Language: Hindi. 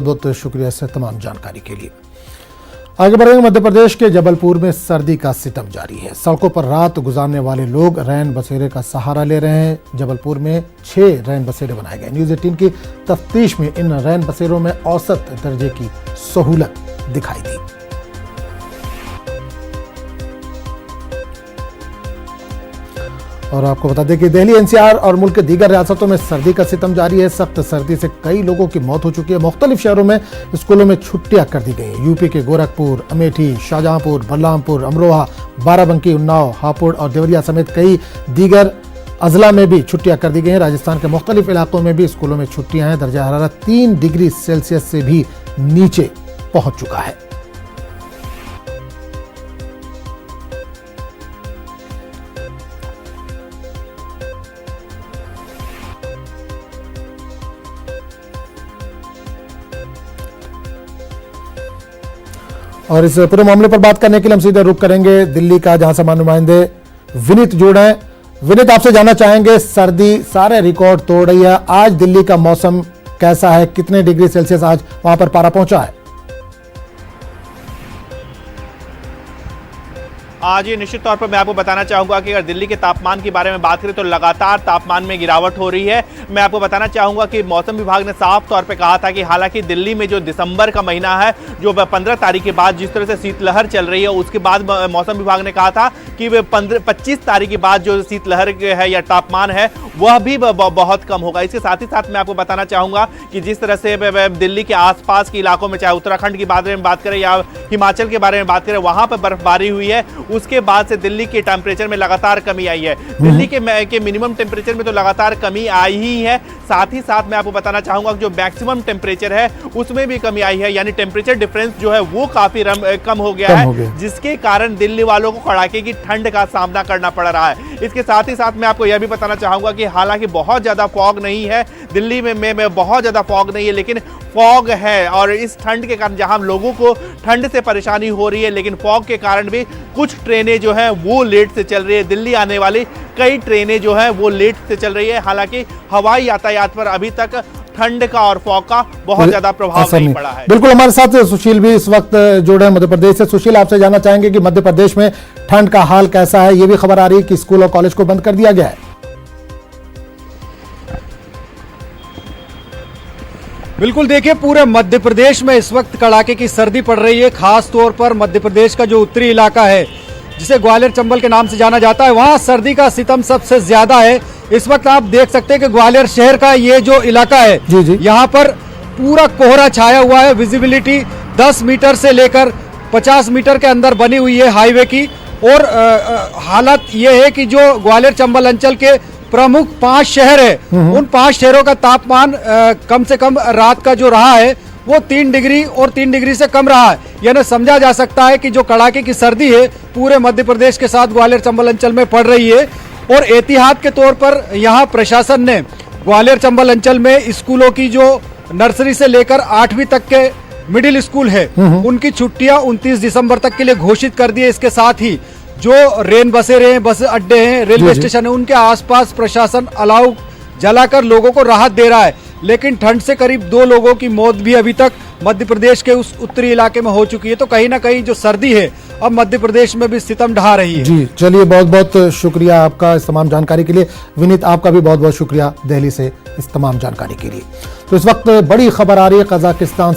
बहुत शुक्रिया से तमाम जानकारी के लिए। आगे बढ़ेंगे। मध्य प्रदेश के जबलपुर में सर्दी का सितम जारी है। सड़कों पर रात गुजारने वाले लोग रैन बसेरे का सहारा ले रहे हैं। जबलपुर में 6 रैन बसेरे बनाए गए। न्यूज़ 18 की तफ्तीश में इन रैन बसेरों में औसत दर्जे की सहूलत दिखाई दी। और आपको बता दें कि दिल्ली, एनसीआर और मुल्क के दीगर रियासतों में सर्दी का सितम जारी है। सख्त सर्दी से कई लोगों की मौत हो चुकी है। मुख्तलिफ शहरों में स्कूलों में छुट्टियां कर दी गई हैं। यूपी के गोरखपुर, अमेठी, शाहजहांपुर, बलरामपुर, अमरोहा, बाराबंकी, उन्नाव, हापुड़ और देवरिया समेत कई दीगर अजला में भी छुट्टियां कर दी गई हैं। राजस्थान के मुख्तलिफ इलाकों में भी स्कूलों में छुट्टियां हैं। दर्जा हरारत 3 डिग्री सेल्सियस से भी नीचे पहुंच चुका है। और इस पूरे मामले पर बात करने के लिए हम सीधे रुख करेंगे दिल्ली का, जहां से नुमाइंदे विनीत जुड़े हैं। विनीत, आपसे जानना चाहेंगे, सर्दी सारे रिकॉर्ड तोड़ रही है। आज दिल्ली का मौसम कैसा है? कितने डिग्री सेल्सियस आज वहां पर पारा पहुंचा है? आज ये निश्चित तौर पर मैं आपको बताना चाहूंगा कि अगर दिल्ली के तापमान के बारे में बात करें तो लगातार तापमान में गिरावट हो रही है। मैं आपको बताना चाहूंगा कि मौसम विभाग ने साफ तौर पे कहा था कि हालांकि दिल्ली में जो दिसंबर का महीना है, जो 15 तारीख के बाद जिस तरह से शीतलहर चल रही है, उसके बाद मौसम विभाग ने कहा था कि 25 तारीख के बाद जो शीतलहर है या तापमान है वह भी बहुत कम होगा। इसके साथ ही साथ मैं आपको बताना चाहूंगा कि जिस तरह से दिल्ली के आसपास के इलाकों में, चाहे उत्तराखंड के बारे में बात करें या हिमाचल के बारे में बात करें, वहां पर बर्फबारी हुई है। उसके बाद से दिल्ली के टेंपरेचर में लगातार कमी आई है। दिल्ली के मिनिमम टेंपरेचर में तो लगातार कमी आई ही है, साथ ही साथ मैं आपको बताना चाहूंगा कि जो मैक्सिमम टेंपरेचर है उसमें भी कमी आई है। यानी टेंपरेचर डिफरेंस जो है वो काफी कम हो गया है, जिसके कारण दिल्ली वालों को कड़ाके की ठंड का सामना करना पड़ रहा है। इसके साथ ही साथ मैं आपको यह भी बताना चाहूंगा कि हालांकि बहुत ज्यादा फॉग नहीं है दिल्ली में बहुत ज्यादा फॉग नहीं है, लेकिन फॉग है। और इस ठंड के कारण जहां लोगों को ठंड से परेशानी हो रही है, लेकिन फॉग के कारण भी कुछ ट्रेनें जो हैं वो लेट से चल रही है। दिल्ली आने वाली कई ट्रेनें जो हैं वो लेट से चल रही है। हालांकि हवाई यातायात पर अभी तक ठंड का और फॉग का बहुत ज्यादा प्रभाव नहीं पड़ा है। बिल्कुल, हमारे साथ सुशील भी इस वक्त जुड़े हैं मध्य प्रदेश से। सुशील, आपसे जानना चाहेंगे कि मध्य प्रदेश में ठंड का हाल कैसा है? ये भी खबर आ रही है कि स्कूल और कॉलेज को बंद कर दिया गया है। बिल्कुल, देखिए पूरे मध्य प्रदेश में इस वक्त कड़ाके की सर्दी पड़ रही है। खास तौर पर मध्य प्रदेश का जो उत्तरी इलाका है, जिसे ग्वालियर चंबल के नाम से जाना जाता है, वहां सर्दी का सितम सबसे ज्यादा है। इस वक्त आप देख सकते हैं कि ग्वालियर शहर का ये जो इलाका है, यहाँ पर पूरा कोहरा छाया हुआ है। विजिबिलिटी 10 मीटर से लेकर 50 मीटर के अंदर बनी हुई है हाईवे की। और हालत ये है कि जो ग्वालियर चंबल अंचल के प्रमुख 5 शहर है, उन 5 शहरों का तापमान कम से कम रात का जो रहा है वो 3 डिग्री और 3 डिग्री से कम रहा है। यानी समझा जा सकता है कि जो कड़ाके की सर्दी है पूरे मध्य प्रदेश के साथ ग्वालियर चंबल अंचल में पड़ रही है। और एहतियात के तौर पर यहाँ प्रशासन ने ग्वालियर चंबल अंचल में स्कूलों की जो नर्सरी से लेकर 8वीं तक के मिडिल स्कूल है, उनकी छुट्टियां 29 दिसंबर तक के लिए घोषित कर दी है। इसके साथ ही जो रेन बसेरे हैं, बस अड्डे हैं, रेलवे स्टेशन है, उनके आसपास प्रशासन अलाव जलाकर लोगों को राहत दे रहा है। लेकिन ठंड से करीब 2 लोगों की मौत भी अभी तक मध्य प्रदेश के उस उत्तरी इलाके में हो चुकी है। तो कहीं ना कहीं जो सर्दी है अब मध्य प्रदेश में भी सितम ढा रही है। जी, चलिए, बहुत बहुत शुक्रिया आपका इस तमाम जानकारी के लिए। विनीत, आपका भी बहुत बहुत शुक्रिया दिल्ली से इस तमाम जानकारी के लिए। तो इस वक्त बड़ी खबर आ रही है कजाकिस्तान से।